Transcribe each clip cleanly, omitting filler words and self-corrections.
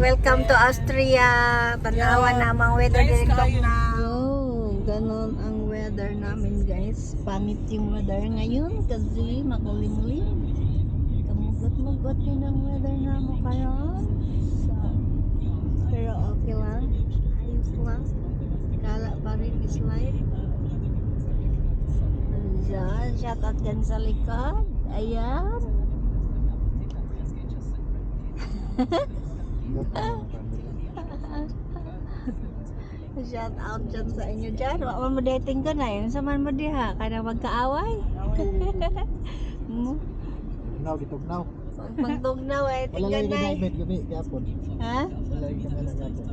Welcome to Austria. Tanawan na mga weather dito na. Ganon ang weather namin guys. Pangit yung weather ngayon kasi makulimlim. Kamugot-mugot yun ang weather namin kayo. So, pero okay lang. Ayos lang. Kala pa rin is life. Diyan, shout out dyan sa likod. Ayan. Shout out dyan sa inyo dyan. Wala mo dating ko na yun. Saman mo diha. Kaya magkaaway. Tugnaw, gitugnaw. Pagtugnaw eh. Wala Tingnan lang na eh. ginamit gabi, gapon. Ha? Wala lang ginamit gapon.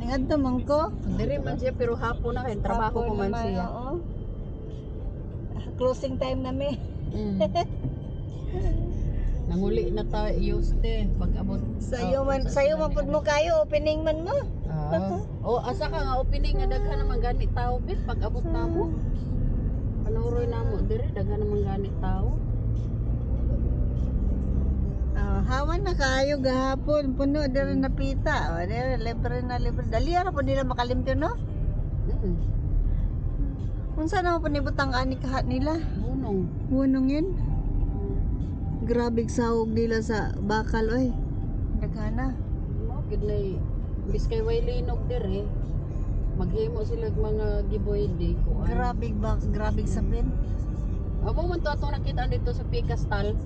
Nangadto man ko. Diri man siya pero hapon na kay trabaho ko man Hapon siya. naman, oo. Closing time namin. Nanguli na tayo Yuste pag abot. Sayo man pud mo kayo. Opening man mo. O asa ka nga opening nga daghan naman gani tao bit pag abot na mo. Panuroy na mo diri daghan naman gani tao. Hawan na kayo gahapon. Puno diri na pita. O, diri libre na libre. Dali ra po nila makalimpyo no? Unsa na mo panibutang ani kahat nila? Bunong. Hunong yun. Grabe sahog nila sa bakal oy. Daghana. Mo gid nay biskay way linog diri. Maghimo sila og mga giveaway day ko. Grabe sapin. Amo man to atong nakita dito sa Pikastal.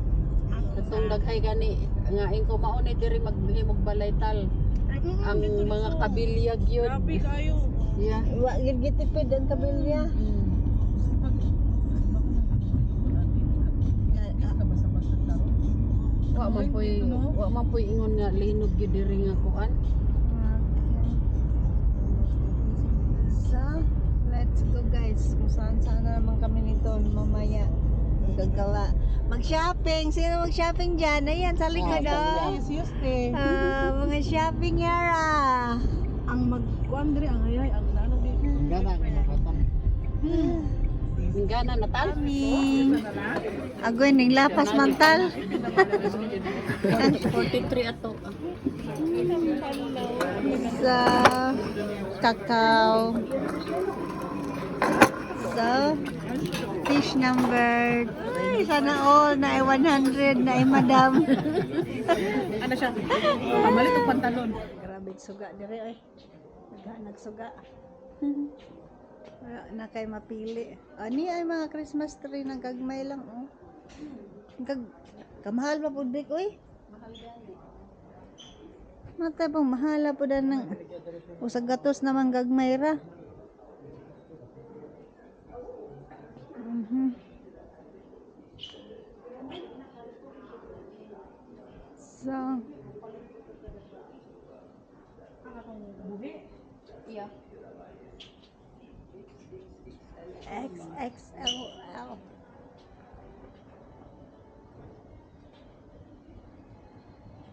Atong daghay gani nga ingko mao ni diri maghimog balay tal. Ang mga kabilyag yun. Grabe kayo. Yeah. Wa gid gitipid ang kabilya. Wa man poy ingon nga linog gyud diri nga kuan. So, let's go guys. Kung saan na naman kami nito mamaya. Gagala. Mag-shopping. Sino mag-shopping dyan? Ayan, sa likod oh. Mga shopping yara. Ang magkuan diri ang hayay ang nano di. Gana, makatan. Ang gana natal. Agoy ning lapas mantal. 43 ato. Sa kakao. So, fish number. Ay, sana all na 100 na madam. Ano siya? Pamalit og pantalon. Grabe suga dire ay. Nagsuga. Wala na kay mapili. Ani ay mga Christmas tree na gagmay lang oh. Kamahal pa pud bik oy. Mahal gani. Mata pang mahala po dan ng usag gatos naman gagmay ra. So, Yeah. XXLL.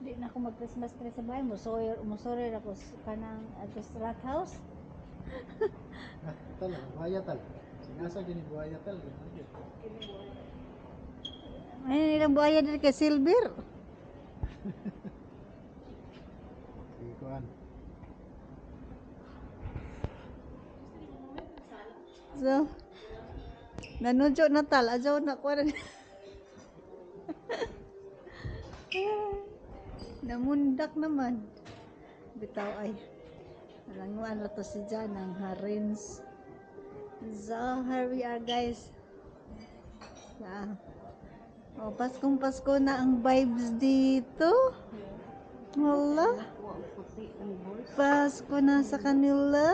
Di na ako mag-Christmas tree sa bahay. Musorir ako kanang sa rat house. Tal, buhaya tal. Sinasa gini buhaya tal. Ay, nilang buhaya dito kay Silver. Sige kuan. So, nanudyo na tal. Ajaw na ko rin. Namundak naman. Bitaw ay. Nalanguan na to si Jan ng Harins. So, here we are guys. Oh, Paskong-Pasko na ang vibes dito. Wala. Pasko na sa kanila.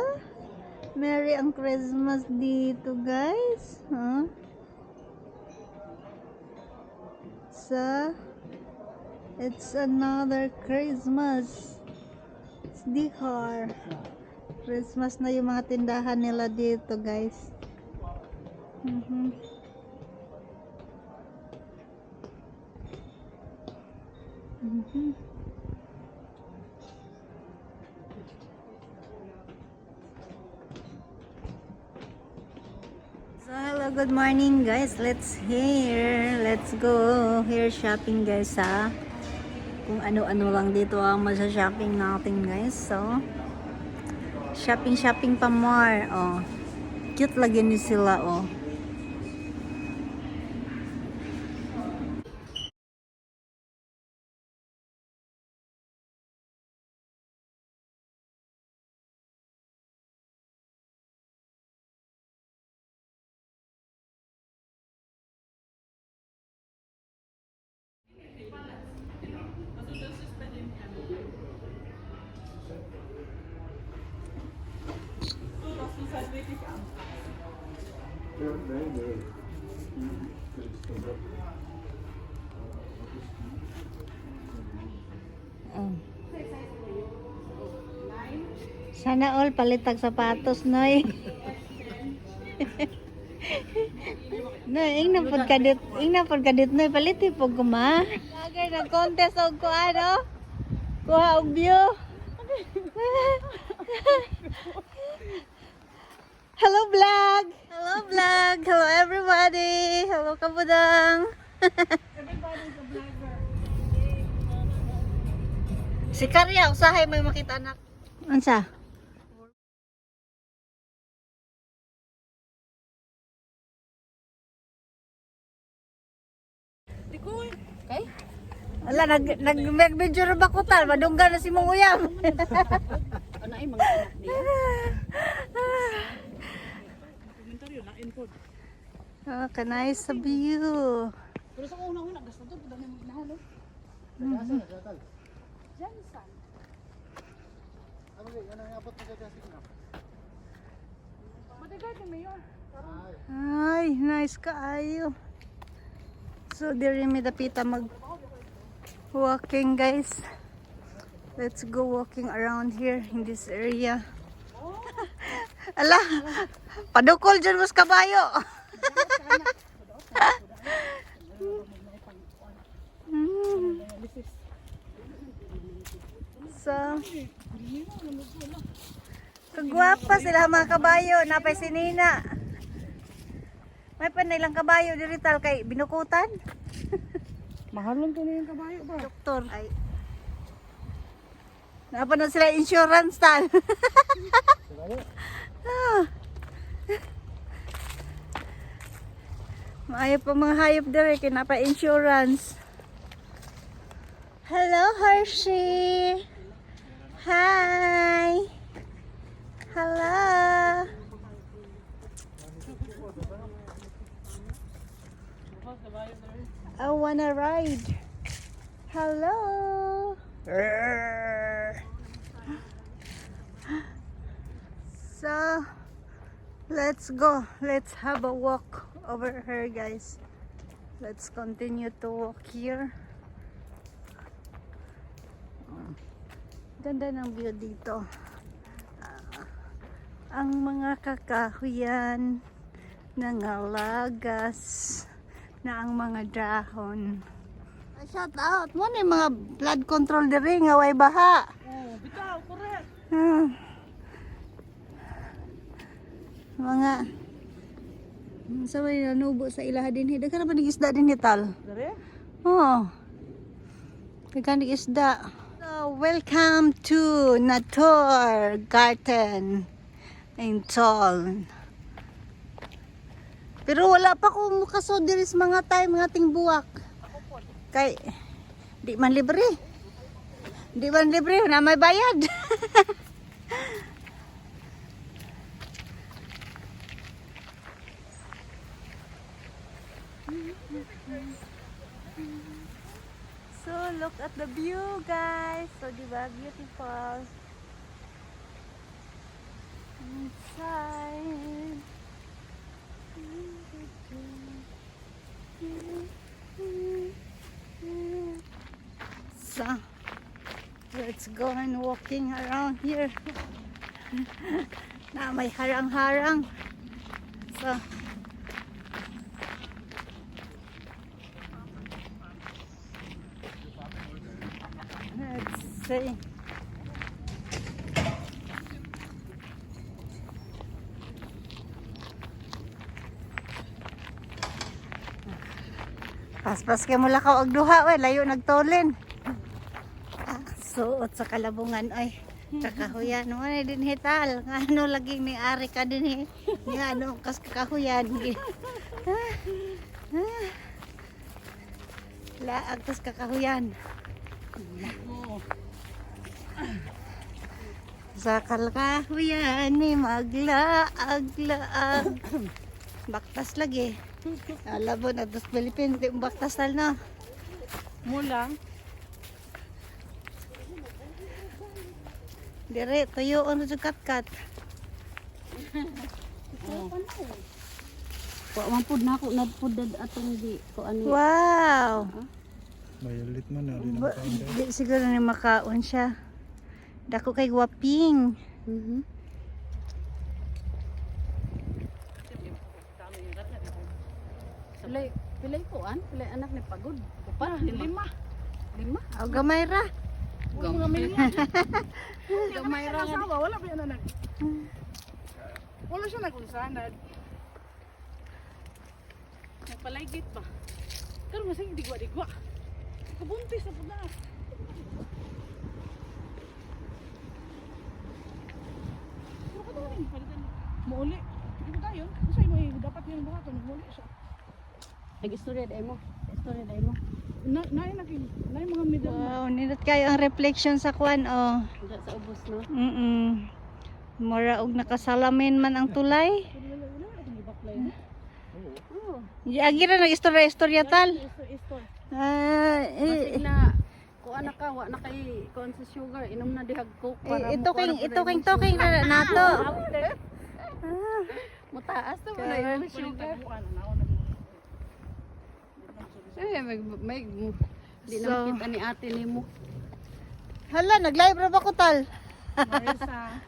Merry ang Christmas dito, guys. Huh? So, it's another Christmas. It's Dihar. Christmas na yung mga tindahan nila dito, guys. So hello, good morning guys. Let's go here shopping guys ha. Kung ano-ano lang dito ang masya-shopping natin guys. So, shopping pa more. Oh. Cute lagi ni sila oh. Oh. Sana all palitag sapatos noy. No, ing na pod kadit noy paliti pog kuma. Agay nag contest og ko ano? Kuha og view. Hello vlog. Hello vlog. Hello everybody. Hello kabudang. Everybody's a vlogger. Si Karya usahay may makita anak. Unsa? Okay? Ala nag-video ra ba ko tal madunggan na si mong uyab. Ano ay mga anak niya? Ah, kanay sa view. Pero sa una gusto to pud na nahalo. Nasa na siya, tal. Jansan. Ano yung abot na siya sige na? Madagal ni mayor. Ay, nice kaayo. So, diri mi dapita mag walking guys. Let's go walking around here in this area. Ala, padukol dyan mas kabayo. Mm. So, kagwapa sila mga kabayo. Napay si Nina. May panilang kabayo diri tal kay binukutan. Mahalon to na yung kabayo ba? Doktor. Ay. Napa na sila insurance tal. Ah. Maayo pa mga hayop diri kay napa insurance. Hello Hershey. Hi. Hello. I wanna ride. Hello. So, let's go. Let's have a walk over here, guys. Let's continue to walk here. Ganda ng view dito. Ang mga kakahuyan, nangalagas na ang mga dahon. Shout out mo ni mga blood control diri nga way baha. Oh, bitaw, correct. Mga sabay nanubo sa ilaha din. Daghan na ba isda din tal? Dere? Oh. Daghan isda. So, welcome to Natur Garden in Tol. Pero wala pa ko mukasod diri sa mga time mga ting buwak. Kay di man libre. Di man libre na may bayad. So look at the view guys. So diba beautiful. Inside. So let's go and walking around here. Na may harang-harang. So let's see. Paspas kay mula ka og duha we layo nagtolin. nagsuot sa kalabungan ay kakahuyan mo na din hital ano lagi ni ari ka din nga ano kas kakahuyan laag tas kakahuyan sa kalkahuyan ni maglaag-laag baktas lagi alabon at tas Pilipin di baktas tal no Mulang. dire tuyo ano jud kat Wa man pud nako nadpud atong di ko ani. wow Mayalit man na rin ang kain guys. di siguro ni makaon siya dako kay gwaping Mhm. Pilay ko pilay anak ni pagod. Upat, lima. Lima. o gamay ra Gamay ra nga. Wala ba yan anak? Wala siya nagunsanad. Nagpalaygit ba? Pero masing digwa-digwa. Kabuntis na po na. Pero ka tayo palitan. Mauli. Hindi ko tayo. Kasi dapat yung baka kung mauli siya. Nag-istorya dai mo. Istorya dai mo. Na yung mga middle na. wow nindot kayo ang reflection sa kwan oh Diyan sa ubos no. mura og nakasalamin man ang tulay Wala akong ibaklay na. Oh. agira nag istorya tal Istor. Basig na kuan na ka wa na kay kuan sa sugar inom na dihag coke para ito king toking na nato mutaas na wala yung sugar. May di na So- makita ni ate nimo. hala nag-live ra ba ko tal Marisa.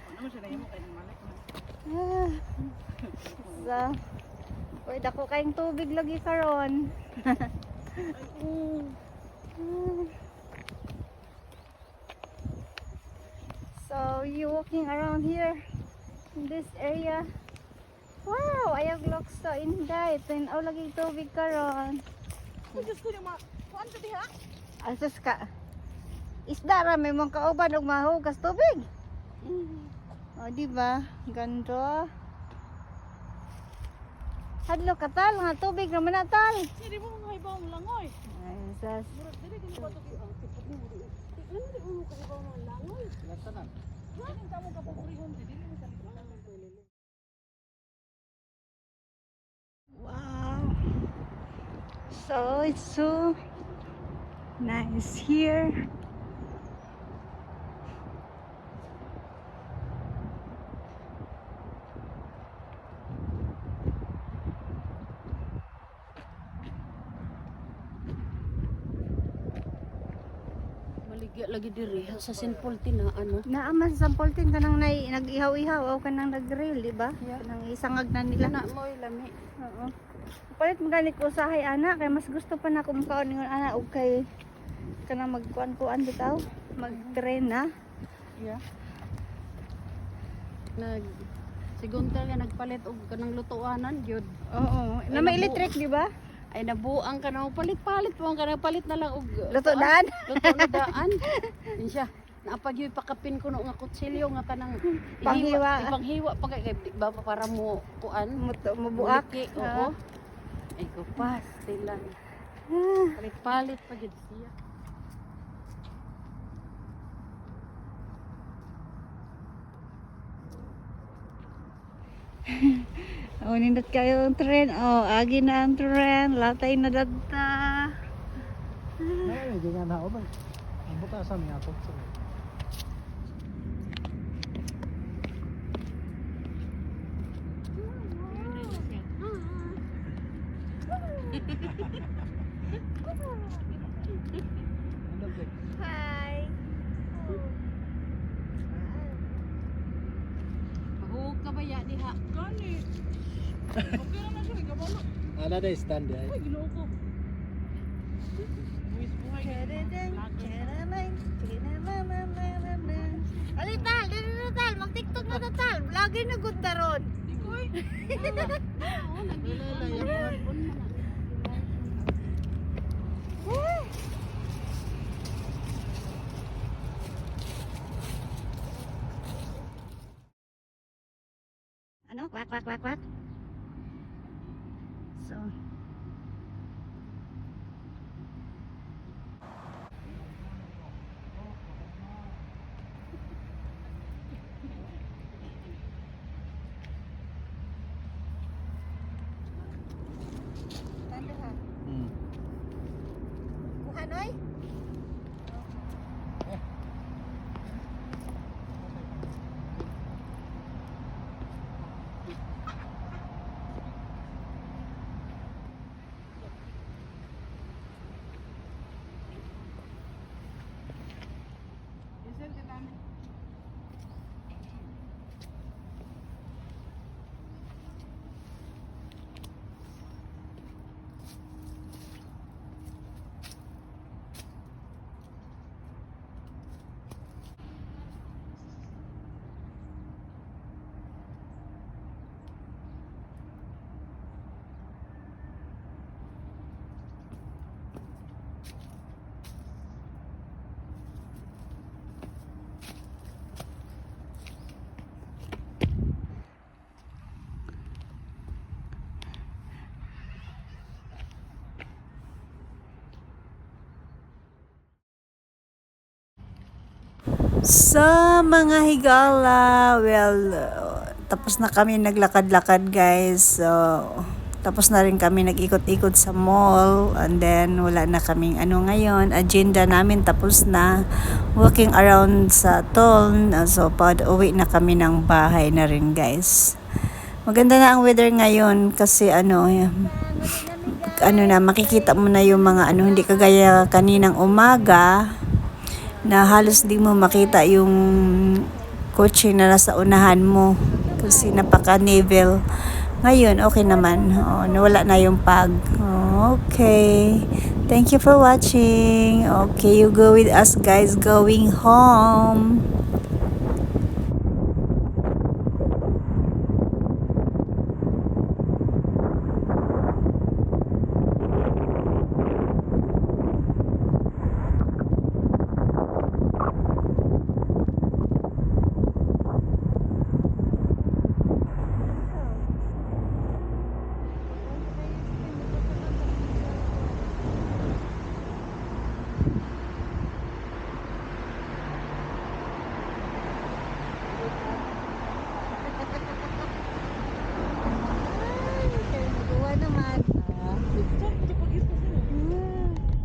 Ano mo siya na imo kay malik na. so pwede ako kayong tubig lagi karon so you walking around here in this area wow ayag look so inday tinaw lagi tubig karon Gusto niyo kuan ka diha? asus ka isda ra may mong kauban og mahugas tubig o di ba ganda hadlo ka tal nga tubig naman na tal Hindi mo mga ibaw mo langoy. ay sas Murag dili gini ba to ang tipot mo. Ano di ulo ka ibaw mo langoy? Latanan. Ano tamo ka paborihon dili mo sa wow so it's so nice here Maligya lagi diri sa Sinpol tina ano. naaman sa sampoltin kanang nag-ihaw-ihaw o kanang nag-grill di ba Yeah. kanang isangag na nila Na mo lami. oo palit mo ganit ko usahay ana kay mas gusto pa na kung kaon ningon ana og kay kanang magkuan-kuan bitaw mag-train na Yeah. Nag sigunta nga nagpalit og kanang lutuanan gyud. oo na may electric di ba Ay nabuang ka na palit-palit mo ka palit na lang og luto daan luto na daan. Yun siya. Naapag yung pakapin ko no nga kutsilyo nga kanang Panghiwa. Panghiwa pa kay ba para mo kuan mabuak Muliki, oo. Ay ko pas sila. Palit-palit pa gid siya. oh nindot kayo ang tren oh agi na ang tren latay na dadta Ay, ganyan na ako ba? Ang butasan nga ako. hi Mahug ka ba ya diha? Gani. Okay naman siya gabalo. Ala na stand ay. Ay ginoo ko. Buwis buhay. Alital, dito na tal, mag-tiktok na tal, lagi na good na ron. Ikoy. Oo, nagilala yung hapon man. Woo! Quack, quack, quack, quack. So, Hanoy? Isel kita. So, mga higala, well, tapos na kami naglakad-lakad guys. So, tapos na rin kami nag-ikot-ikot sa mall. And then, wala na kaming ano ngayon. Agenda namin tapos na. Walking around sa town. So, pag-uwi na kami ng bahay na rin guys. Maganda na ang weather ngayon kasi ano na, makikita mo na yung mga ano, hindi kagaya kaninang umaga na halos di mo makita yung kotse na nasa unahan mo kasi napaka-level. Ngayon, okay naman. Nawala na yung pag. Okay. Thank you for watching. Okay, you go with us guys going home.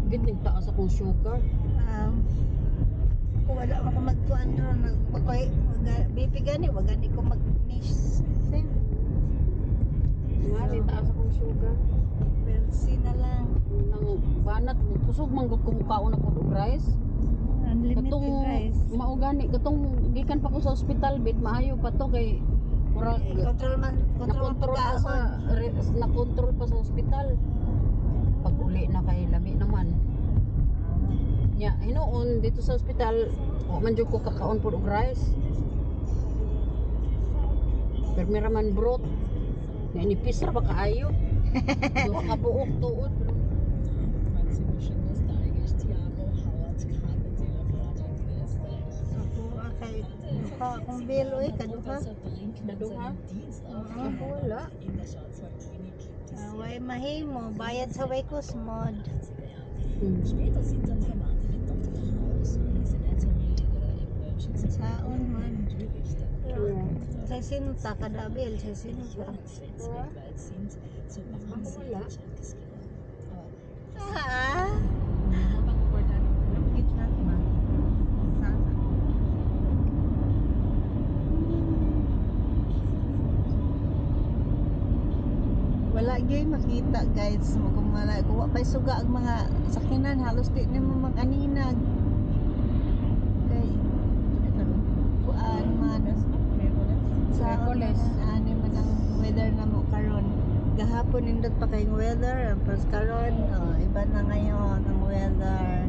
Gid taas akong sugar. Kung wala ako magkuhan ron, BP gani, wag gani ko mag-miss. Nga, taas akong sugar. Persi na lang. Nang banat, kusog manggod ko mukhaon na po og rice. Unlimited Katong rice. maugani, katong gikan pa ko sa ospital bed, maayo pa to kay murag Control man nakontrol pa sa nakontrol pa sa ospital. Pag uli na kay labi naman. Nya, hinoon dito sa ospital, wa man jud ko kakaon pod og rice. Permira man broth. Nga nipis ra ba kaayo? Duha ka buok tuod. Ako kay duha akong bill oy kaduha. Kaduha? Wala. Way mahimo bayad sa way kusmod. Saon man. Sa sinta kada bill sa sinta. Wala. Ah. Wala gyud makita guys, kung wala kuha pa suga ang mga sakinan halos di na mo mag-aninag. Kay kuan man sa Merkules. ani man ang weather na mo karon. Gahapon nindot pa kayong weather, pas karon iba na ngayon ang weather.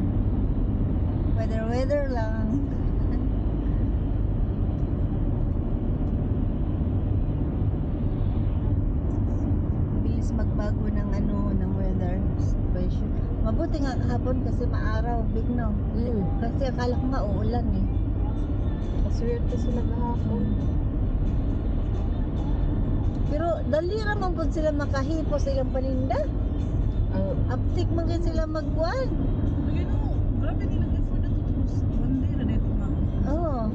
Weather lang. Bilis magbago ng ng weather situation. Mabuti nga kahapon kasi maaraw, bigno. Kasi akala ko nga uulan eh. Paswerte sila gahapon. Pero dali ra man pud sila makahipos sa ilang paninda. Aptik man gid sila magkuan. Lagi no, grabe nila effort na to. One day na dito ma. Oo.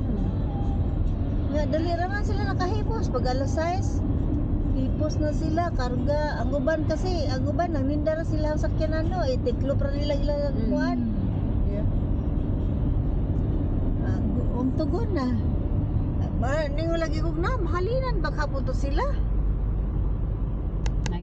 Nga dali ra man sila nakahipos pag alas 6. Hipos na sila karga. Ang uban kasi, ang uban nangninda ra sila ang sakyanan no, itiklop ra nila ilang kuan. Yeah. Tugon na. Ningo lagi kog na, mahalinan baka po to sila.